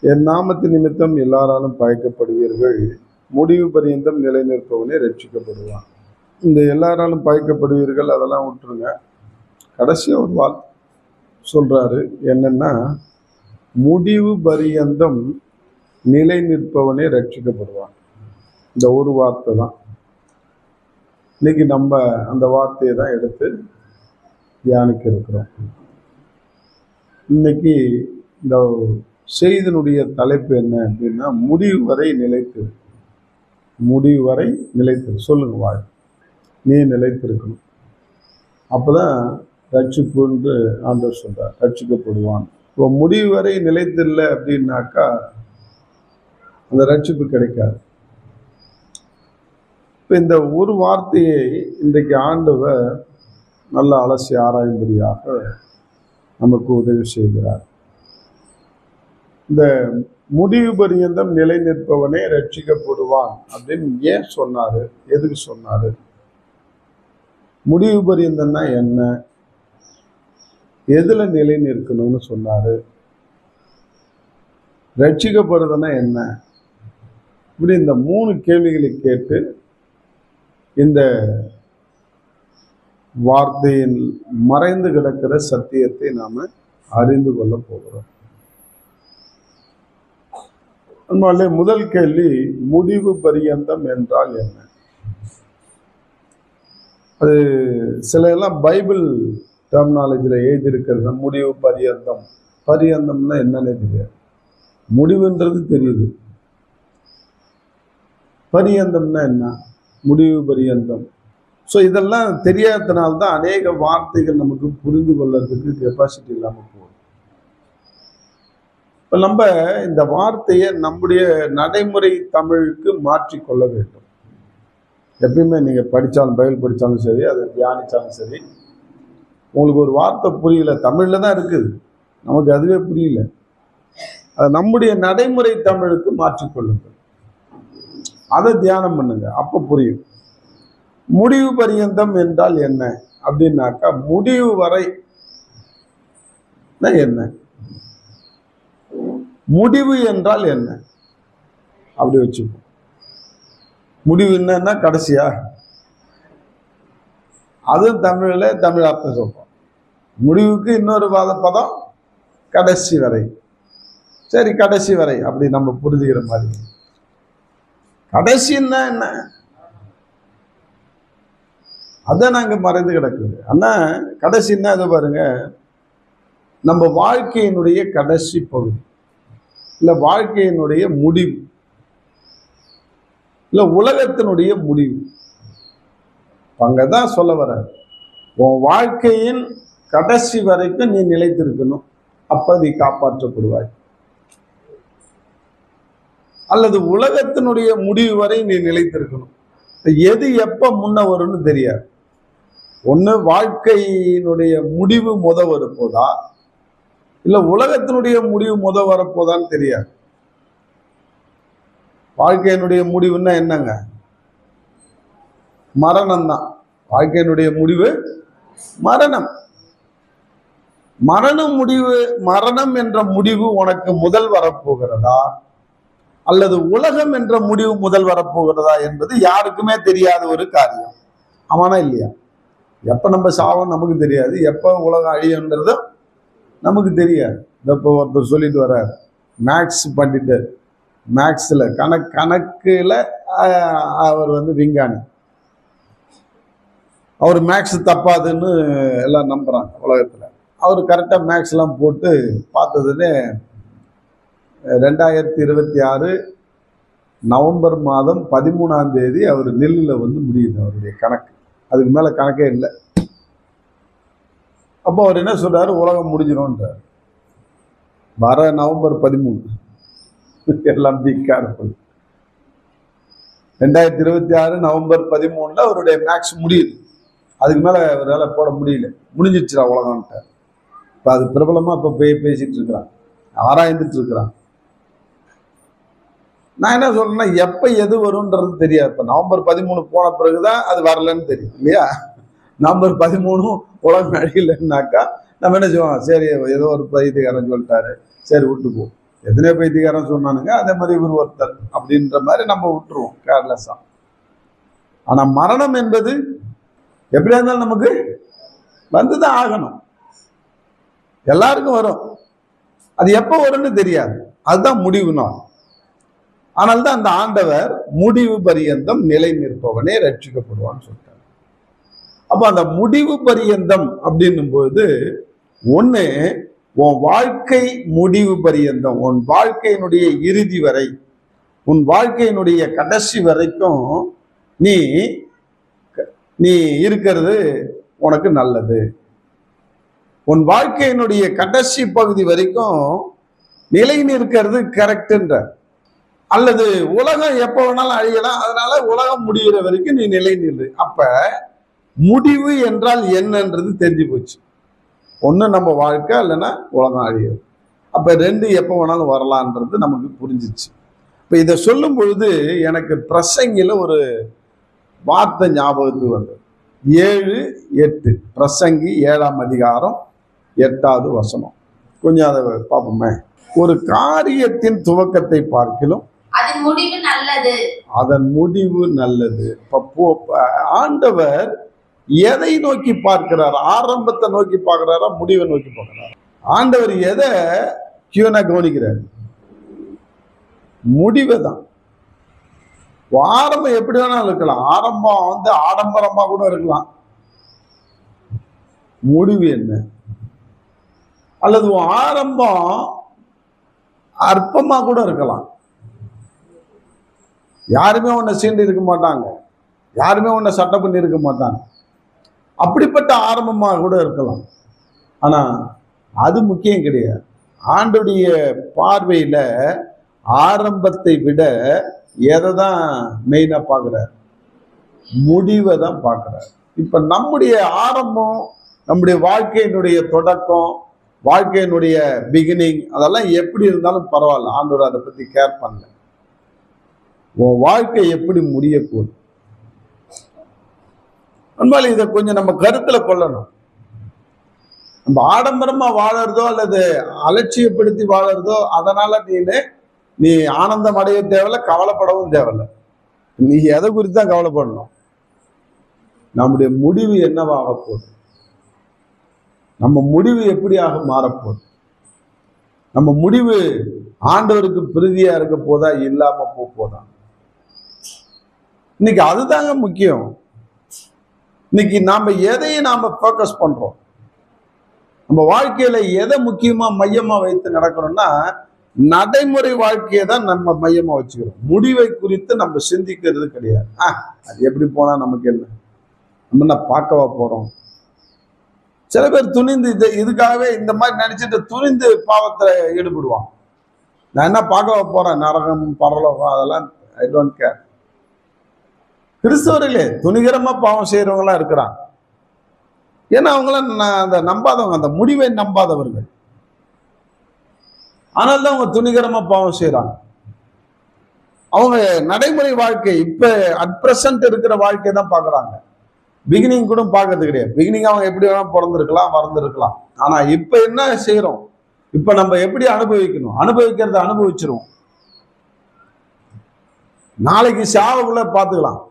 என் நாமத்து நிமித்தம் எல்லாராலும் பயக்கப்படுவீர்கள், முடிவு பரியந்தம் நிலை நிற்பவனே ரட்சிக்கப்படுவான். இந்த எல்லாராலும் பயக்கப்படுவீர்கள் அதெல்லாம் விட்டுருங்க. கடைசியாக ஒரு வார்த்தை சொல்றாரு, என்னன்னா முடிவு பரியந்தம் நிலை நிற்பவனே ரட்சிக்கப்படுவான். இந்த ஒரு வார்த்தை தான். இன்னைக்கு நம்ம அந்த வார்த்தையை தான் எடுத்து தியானிக்க இருக்கிறோம். இன்னைக்கு இந்த செய்தியினுடைய தலைப்பு என்ன அப்படின்னா, முடிவு வரை நிலைத்து. முடிவு வரை நிலைத்து. சொல்லுங்க வாழ், நீ நிலைத்திருக்கணும். அப்போதான் ரட்சிப்பு என்று ஆண்டவர் சொல்றார், ரட்சிக்கப்படுவான். இப்போ முடிவு வரை நிலைத்தில்லை அப்படின்னாக்கா அந்த ரட்சிப்பு கிடைக்காது. இப்போ இந்த ஒரு வார்த்தையை இன்றைக்கு ஆண்டவர் நல்ல அலசி ஆராயும்படியாக நமக்கு உதவி செய்கிறார். இந்த முடிவு பரியந்தம் நிலை நிற்பவனே ரட்சிக்கப்படுவான் அப்படின்னு ஏன் சொன்னாரு, எதுக்கு சொன்னாரு? முடிவு பரியந்தம்னா என்ன, எதுல நிலை நிற்கணும்னு சொன்னாரு, ரட்சிக்கப்படுறதுன்னா என்ன, இப்படி இந்த 3 கேள்விகளை கேட்டு இந்த வார்த்தையில் மறைந்து கிடக்கிற சத்தியத்தை நாம அறிந்து கொள்ள போகிறோம். முதல் கேள்வி, முடிவு பரியந்தம் என்றால் என்ன? அது சில எல்லாம் பைபிள் டெர்மினாலஜியில் எழுதியிருக்கிறது. முடிவு பரியந்தம், பரியந்தம்னா என்னன்னு தெரியாது, முடிவுன்றது தெரியுது, பரியந்தம்னா என்ன, முடிவு பரியந்தம். ஸோ இதெல்லாம் தெரியாததுனால்தான் அநேக வார்த்தைகள் நமக்கு புரிந்து கொள்றதுக்கு கெப்பாசிட்டி இல்லாமல் போகும். இப்போ நம்ம இந்த வார்த்தையை நம்முடைய நடைமுறை தமிழுக்கு மாற்றிக்கொள்ள வேண்டும். எப்பயுமே நீங்கள் படித்தாலும், பைபிள் படித்தாலும் சரி, அதை தியானித்தாலும் சரி, உங்களுக்கு ஒரு வார்த்தை புரியல, தமிழில் தான் இருக்குது, நமக்கு அதுவே புரியல, அதை நம்முடைய நடைமுறை தமிழுக்கு மாற்றிக்கொள்ளுங்கள், அதை தியானம் பண்ணுங்க, அப்போ புரியும். முடிவு பரியந்தம் என்றால் என்ன அப்படின்னாக்கா, முடிவு வரை என்ன, முடிவு என்றால் என்ன அப்படி வச்சுப்போம். முடிவு என்னன்னா கடைசியா, அதுவும் தமிழில் தமிழ் அர்த்தம் சொல்றோம். முடிவுக்கு இன்னொரு பதம் கடைசி வரை. சரி, கடைசி வரை அப்படி நம்ம புரிஞ்சுக்கிற மாதிரி. கடைசின்னா என்ன, அதான் நாங்க மறைந்து கிடக்குது. ஆனா கடைசின்னா இதை பாருங்க, நம்ம வாழ்க்கையினுடைய கடைசி பகுதி, இல்ல வாழ்க்கையினுடைய முடிவு, இல்ல உலகத்தினுடைய முடிவு. அங்கதான் சொல்ல வர, உன் வாழ்க்கையின் கடைசி வரைக்கும் நீ நிலைத்திருக்கணும், அப்ப நீ காப்பாற்றப்படுவாய். அல்லது உலகத்தினுடைய முடிவு வரை நீ நிலைத்திருக்கணும். எது எப்ப முன்ன வரும்னு தெரியாது. ஒண்ணு வாழ்க்கையினுடைய முடிவு வரப்போதா, இல்ல உலகத்தினுடைய முடிவு வரப்போதான்னு தெரியாது. வாழ்க்கையினுடைய முடிவுன்னா என்னங்க, மரணம் தான். வாழ்க்கையினுடைய முடிவு மரணம். மரணம் என்ற முடிவு உனக்கு முதல் வரப்போகிறதா, அல்லது உலகம் என்ற முடிவு முதல் வரப்போகிறதா என்பது யாருக்குமே தெரியாத ஒரு காரியம். ஆமானா இல்லையா? எப்ப நம்ம சாவோம் நமக்கு தெரியாது, எப்ப உலகம் அழியுன்றது நமக்கு தெரியாது. இப்போ ஒருத்தர் சொல்லிட்டு வர்றார், மேக்ஸ் பண்ணிட்டு, மேக்ஸ்ல கணக்குல அவர் விஞ்ஞானி, அவர் மேக்ஸ் தப்பாதுன்னு எல்லாம் நம்புறாங்க உலகத்துல. அவர் கரெக்டா மேக்ஸ் எல்லாம் போட்டு பார்த்ததுன்னு 2026 நவம்பர் மாதம் 13ஆம் தேதி அவர் நெல்லில் முடியுது அவருடைய கணக்கு. அதுக்கு மேல கணக்கே இல்லை. அப்போ அவர் என்ன சொல்றாரு, உலகம் முடிஞ்சிடும்ன்றார். வர நவம்பர் 13 எல்லாம் பி கேர்ஃபுல். 2026 நவம்பர் 13 அவருடைய மேக்ஸ் முடியுது. அதுக்கு மேல அவரால் போட முடியல, முடிஞ்சிடுச்சுடா உலகம்ட்டார். இப்போ அது பிரபலமா இப்போ பேசிட்டு இருக்கிறான், ஆராய்ந்துட்டு இருக்கிறான். நான் என்ன சொல்றேன்னா, எப்ப எது வரும்ன்றது தெரியாது. இப்போ நவம்பர் 13 போன பிறகுதான் அது வரலன்னு தெரியும் இல்லையா? நவம்பர் 13 உலகம் அழியலைன்னாக்கா நம்ம என்ன செய்வோம், சரி ஏதோ ஒரு பைத்தியக்காரன் சொல்லிட்டாரு, சரி விட்டுப்போம். எத்தனையோ பைத்தியக்காரன் சொன்னானுங்க, அதே மாதிரி இவர் ஒருத்தர் அப்படின்ற மாதிரி நம்ம விட்டுருவோம் கேர்லெஸ்ஸா. ஆனா மரணம் என்பது எப்படியா இருந்தாலும் நமக்கு வந்துதான் ஆகணும். எல்லாருக்கும் வரும். அது எப்ப வரும்னு தெரியாது. அதுதான் முடிவு நாள். ஆனால் தான் அந்த ஆண்டவர் முடிவு பரியந்தம் நிலை நிற்பவனே ரட்சிக்கப்படுவான்னு சொல்லிட்டார். அப்ப அந்த முடிவு பரியந்தம் அப்படின்னும் போது ஒண்ணு, உன் வாழ்க்கை முடிவு பரியந்தம், உன் வாழ்க்கையினுடைய இறுதி வரை, உன் வாழ்க்கையினுடைய கடைசி வரைக்கும் நீ நீ இருக்கிறது உனக்கு நல்லது. உன் வாழ்க்கையினுடைய கடைசி பகுதி வரைக்கும் நிலை நிற்கிறது கரெக்ட்ன்ற. அல்லது உலகம் எப்ப வேணாலும் அழியலாம், அதனால உலகம் முடிகிற வரைக்கும் நீ நிலை நில்லு. அப்ப முடிவு என்றால் என்னன்றது தெரிஞ்சு போச்சு. ஒண்ணு நம்ம வாழ்க்கை, இல்லைன்னா உலகம் அழியாது. அப்ப ரெண்டு எப்ப வேணாலும் வரலான்றது நமக்கு புரிஞ்சிச்சு. இப்ப இதை சொல்லும் பொழுது எனக்கு பிரசங்கில ஒரு வார்த்தை ஞாபகத்துக்கு வந்தது. 7:8 பிரசங்கி 7ஆம் அதிகாரம் 8வது வசனம். கொஞ்சம் அதை பார்ப்போமே. ஒரு காரியத்தின் துவக்கத்தை பார்க்கிலும் அதன் முடிவு நல்லது. அதன் முடிவு நல்லது. ஆண்டவர் எதை நோக்கி பார்க்கிறார்? ஆரம்பத்தை நோக்கி பார்க்கிறாரா, முடிவை நோக்கி பார்க்கிறார்? ஆண்டவர் எதை கியூனா கவனிக்கிறார்? முடிவை தான். ஆரம்பம் எப்படி வேணாலும் இருக்கலாம். ஆரம்பம் ஆடம்பரமா கூட இருக்கலாம். முடிவு என்ன? அல்லது ஆரம்பம் அற்பமா கூட இருக்கலாம். யாருமே உன்னை சீண்டி இருக்க மாட்டாங்க, யாருமே உன்னை சட்டை பண்ணி இருக்க மாட்டாங்க. அப்படிப்பட்ட ஆரம்பமாக கூட இருக்கலாம். ஆனா அது முக்கியம் கிடையாது. ஆண்டுடைய பார்வையில ஆரம்பத்தை விட எதை தான் மெயினா பார்க்கிறார்? முடிவை தான் பார்க்கிறார். இப்ப நம்முடைய ஆரம்பம், நம்முடைய வாழ்க்கையினுடைய தொடக்கம், வாழ்க்கையினுடைய பிகினிங், அதெல்லாம் எப்படி இருந்தாலும் பரவாயில்ல. ஆண்டவர் அதை பத்தி கேர் பண்ணல. உன் வாழ்க்கை எப்படி முடிய போகுது? அதனால இதை கொஞ்சம் நம்ம கருத்துல கொள்ளணும். நம்ம ஆடம்பரமா வாழறதோ அல்லது அலட்சியப்படுத்தி வாழறதோ அதனால நீ ஆனந்தம் அடைய தேவையில்ல, கவலைப்படவும் தேவையில்ல. நீ எதை குறித்து தான் கவலைப்படணும்? நம்முடைய முடிவு என்னவாக போகுது? நம்ம முடிவு எப்படியாக மாறப்போகுது? நம்ம முடிவு ஆண்டவருக்கு பிரீதியா இருக்க போதா, இல்லாம போதா? இன்னைக்கு அதுதாங்க முக்கியம். இன்னைக்கு நாம எதையும் நாம ஃபோக்கஸ் பண்றோம்? நம்ம வாழ்க்கையில எதை முக்கியமா மையமா வைத்து நடக்கிறோம்னா, நடைமுறை வாழ்க்கையை தான் நம்ம மையமா வச்சுக்கிறோம். முடிவை குறித்து நம்ம சிந்திக்கிறது கிடையாது. அது எப்படி போனா நமக்கு என்ன, நம்ம என்ன பார்க்கவா போறோம்? சில பேர் துணிந்து இதுக்காகவே இந்த மாதிரி நினைச்சிட்டு துணிந்து பாவத்துல ஈடுபடுவான். நான் என்ன பார்க்கவா போறேன், நரகம் பரலோகம், அதெல்லாம் ஐ டோன்ட் கேர். கிறிஸ்தவர்களே துணிகரமா பாவம் செய்யறவங்களா இருக்கிறாங்க. ஏன்னா அவங்களாம் அந்த நம்பாதவங்க, அந்த முடிவை நம்பாதவர்கள். ஆனால் தான் அவங்க துணிகரமா பாவம் செய்யறாங்க. அவங்க நடைமுறை வாழ்க்கை, இப்ப அட் பிரசன்ட் இருக்கிற வாழ்க்கையை தான் பாக்குறாங்க. பிகினிங் கூட பார்க்கறது கிடையாது. பிகினிங் அவங்க எப்படி வேணா பிறந்திருக்கலாம், மறந்துருக்கலாம். ஆனா இப்ப என்ன செய்யறோம்? இப்ப நம்ம எப்படி அனுபவிக்கணும்? அனுபவிக்கிறத அனுபவிச்சிருவோம். நாளைக்கு சாவுக்குள்ள பார்த்துக்கலாம்.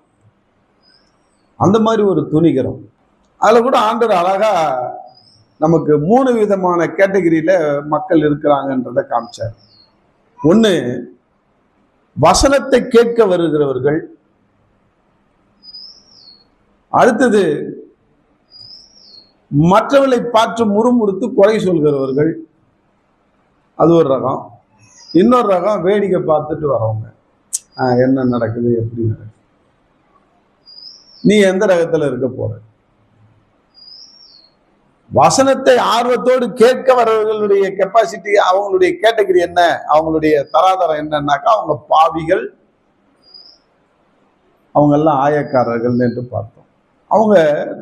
அந்த மாதிரி ஒரு துணிகரம். அதுல கூட ஆண்டவர் அழகா நமக்கு 3 விதமான கேட்டகரியில மக்கள் இருக்கிறாங்கன்றத காமிச்சார். ஒண்ணு, வசனத்தை கேட்க வருகிறவர்கள். அடுத்தது, மற்றவர்களை பார்த்து முறுமுறுத்து குறை சொல்கிறவர்கள். அது ஒரு ரகம். இன்னொரு ரகம், வேடிக்கை பார்த்துட்டு வரவங்க. என்ன நடக்குது, எப்படி நடக்குது. நீ எந்த ரகத்துல இருக்க போற? வசனத்தை ஆர்வத்தோடு கேட்க வரவர்களுடைய கெப்பாசிட்டி, அவங்களுடைய கேட்டகரி என்ன, அவங்களுடைய தராதரம் என்னன்னாக்கா, அவங்க பாவிகள், அவங்க எல்லாம் ஆயக்காரர்கள் என்று பார்த்தோம். அவங்க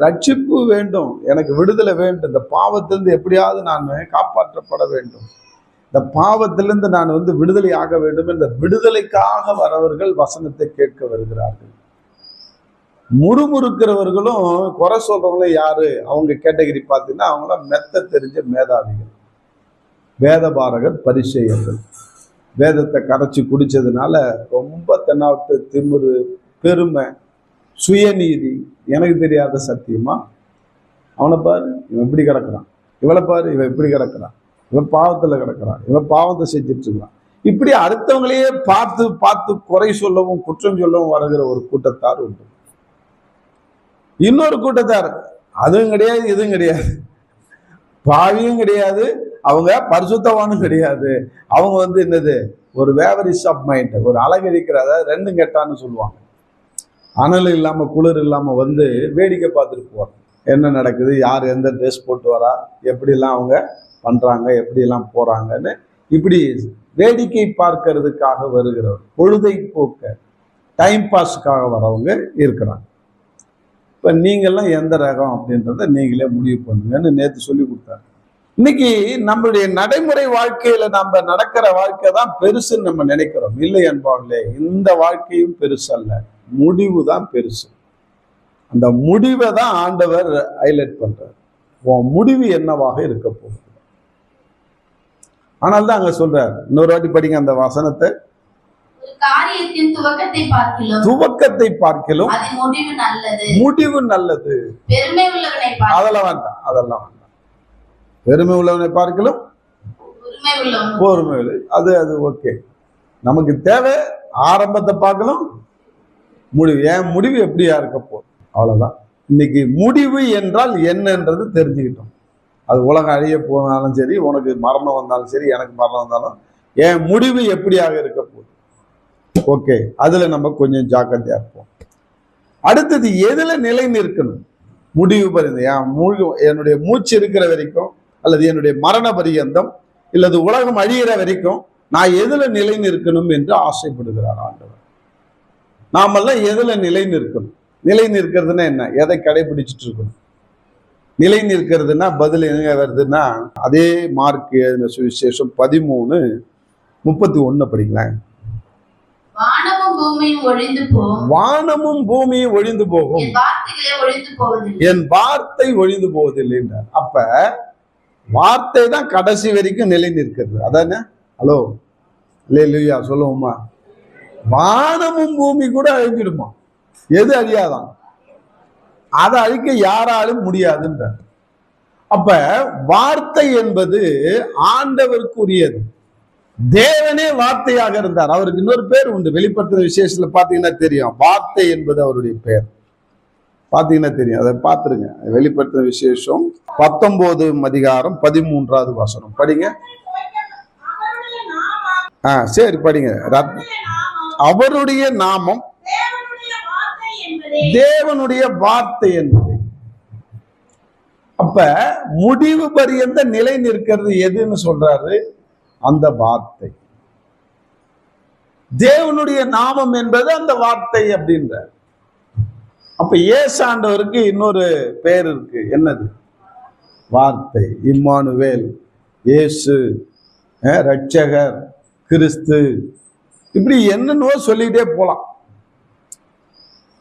ரட்சிப்பு வேண்டும், எனக்கு விடுதலை வேண்டும், இந்த பாவத்திலிருந்து எப்படியாவது நான் காப்பாற்றப்பட வேண்டும், இந்த பாவத்திலிருந்து நான் விடுதலை ஆக வேண்டும். இந்த விடுதலைக்காக வரவர்கள் வசனத்தை கேட்க வருகிறார்கள். முறுமுறுக்கிறவர்களும் குறை சொல்றவங்களும் யாரு? அவங்க கேட்டகரி பார்த்தீங்கன்னா அவங்களாம் மெத்த தெரிஞ்ச மேதாவிகள், வேதபாரகர், பரிசேயர்கள். வேதத்தை கரைச்சி குடிச்சதுனால ரொம்ப தென்னாவட்டு திமிரு, பெருமை, சுயநீதி, எனக்கு தெரியாத சத்தியமா, அவனை பாரு இவன் இப்படி கிடக்குறான், இவளை பாரு இவன் இப்படி கிடக்குறான், இவன் பாவத்துல கிடக்குறான், இவன் பாவத்தை செஞ்சுட்டு இருக்கான், இப்படி அடுத்தவங்களையே பார்த்து பார்த்து குறை சொல்லவும் குற்றம் சொல்லவும் வருகிற ஒரு கூட்டத்தார் உண்டு. இன்னொரு கூட்டத்தார் அதுவும் கிடையாது, இதுவும் கிடையாது, பாவியும் கிடையாது, அவங்க பரிசுத்தவானும் கிடையாது, அவங்க என்னது ஒரு வேவரிஸ் ஆஃப் மைண்ட், ஒரு அழகழிக்கிற, அதாவது ரெண்டும் கெட்டான்னு சொல்லுவாங்க. அனல் இல்லாம குளிர் இல்லாம வேடிக்கை பார்த்துட்டு போவாங்க. என்ன நடக்குது, யார் எந்த ட்ரெஸ் போட்டு வரா, எப்படிலாம் அவங்க பண்றாங்க, எப்படிலாம் போறாங்கன்னு இப்படி வேடிக்கை பார்க்கறதுக்காக வருகிறவர், பொழுதை போக்க டைம் பாஸ்க்காக வரவங்க இருக்கிறாங்க. இப்ப நீங்கள்லாம் எந்த ரகம் அப்படின்றத நீங்களே முடிவு பண்ணுங்கன்னு நேற்று சொல்லி கொடுத்தாரு. இன்னைக்கு நம்மளுடைய நடைமுறை வாழ்க்கையில நம்ம நடக்கிற வாழ்க்கை தான் பெருசுன்னு நம்ம நினைக்கிறோம். இல்லை என்பாங்களே, இந்த வாழ்க்கையும் பெருசு அல்ல, முடிவு தான் பெருசு. அந்த முடிவை தான் ஆண்டவர் ஹைலைட் பண்றார். உன் முடிவு என்னவாக இருக்க போகுது. ஆனால் தான் அங்க சொல்றார், இன்னொரு வாட்டி படிங்க அந்த வசனத்தை. காரியத்தின் துவக்கத்தை பார்க்கிலும் முடிவு நல்லது. பெருமை உள்ளவனை அதெல்லாம் வேண்டாம், அதெல்லாம் வேண்டாம். பெருமை உள்ளவனை பார்க்கிலும் பொறுமை உள்ள, அது ஓகே. நமக்கு தேவை ஆரம்பத்தை பார்க்கலும் முடிவு. ஏன் முடிவு எப்படியா இருக்க போகுது, அவ்வளவுதான். இன்னைக்கு முடிவு என்றால் என்னன்றது தெரிஞ்சுக்கிட்டோம். அது உலகம் அழிய போனாலும் சரி, உனக்கு மரணம் வந்தாலும் சரி, எனக்கு மரணம் வந்தாலும் என் முடிவு எப்படியாக இருக்க போகுது. ஓகே, அதுல நம்ம கொஞ்சம் ஜாக்கிரதையா இருப்போம். அடுத்தது எதுல நிலை நிற்கணும், முடிவு பரிந்து. என்னுடைய மூச்சு இருக்கிற வரைக்கும், அல்லது என்னுடைய மரண பரியந்தம், இல்லது உலகம் அழியிற வரைக்கும் நான் எதுல நிலை நிற்கணும் என்று ஆசைப்படுகிறார் ஆண்டவர். நாமெல்லாம் எதுல நிலை நிற்கணும்? நிலை நிற்கிறதுனா என்ன? எதை கடைபிடிச்சிட்டு இருக்கணும்? நிலை நிற்கிறதுனா பதில் எங்க வருதுன்னா, அதே மார்க் எழுதின சுவிசேஷம் 13:31 படிக்கலாம். வானமும் பூமியும் ஒழிந்து போகும், என் வார்த்தை ஒழிந்து போவதில்லை என்றார். அப்ப வார்த்தை தான் கடைசி வரைக்கும் நிலை நிற்கிறது. அதானே? ஹலோ, இல்லையா சொல்லுவோமா? வானமும் பூமி கூட அழிஞ்சிடுமா, எது அழியாதான், அதை அழிக்க யாராலும் முடியாதுன்றார். அப்ப வார்த்தை என்பது ஆண்டவருக்குரியது. தேவனே வார்த்தையாக இருந்தார். அவருக்கு இன்னொரு பேர் உண்டு, வெளிப்படுத்துற விசேஷத்துல பாத்தீங்கன்னா தெரியும். வார்த்தை என்பது அவருடைய பெயர், பாத்தீங்கன்னா தெரியும். அதை பார்த்துருங்க. வெளிப்படுத்துற விசேஷம் 19:13 வசனம் படிங்க. சரி படிங்க. அவருடைய நாமம் தேவனுடைய வார்த்தை என்பது. அப்ப முடிவு பரியந்த நிலை நிற்கிறது எதுன்னு சொல்றாரு? அந்த வார்த்தை. தேவனுடைய நாமம் என்பது அந்த வார்த்தை அப்படின்ற. அப்ப ஏசாண்டவருக்கு இன்னொரு பேர் இருக்கு. என்னது? வார்த்தை. இம்மானுவேல், இயேசு, ரட்சகர், கிறிஸ்து, இப்படி என்னன்னோ சொல்லிட்டே போலாம்.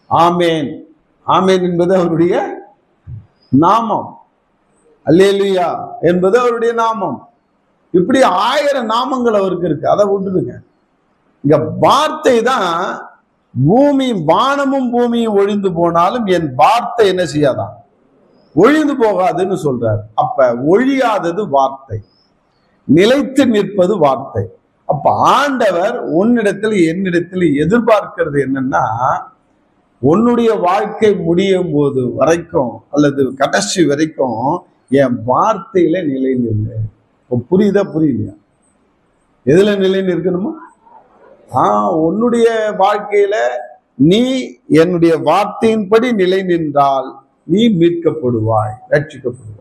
ஆமேன், ஆமேன் என்பது அவருடைய நாமம். அல்லேலூயா என்பது அவருடைய நாமம். இப்படி 1000 நாமங்கள் அவருக்கு இருக்கு. அதை விட்டுடுங்க. இங்க வார்த்தை தான். பூமி, வானமும் பூமியும் ஒழிந்து போனாலும் என் வார்த்தை என்ன செய்யாதான், ஒழிந்து போகாதுன்னு சொல்றார். அப்ப ஒழியாதது வார்த்தை, நிலைத்து நிற்பது வார்த்தை. அப்ப ஆண்டவர் உன்னிடத்தில் என்னிடத்தில் எதிர்பார்க்கிறது என்னன்னா, உன்னுடைய வாழ்க்கை முடியும் போது வரைக்கும், அல்லது கடைசி வரைக்கும் என் வார்த்தையில நிலை நில்லு. புரியுதா புரியலையா? எதுல நிலை நிற்கணுமா? உன்னுடைய வாழ்க்கையில நீ என்னுடைய வார்த்தையின்படி நிலை நின்றால் நீ மீட்கப்படுவாய், ரட்சிக்கப்படுவாய்.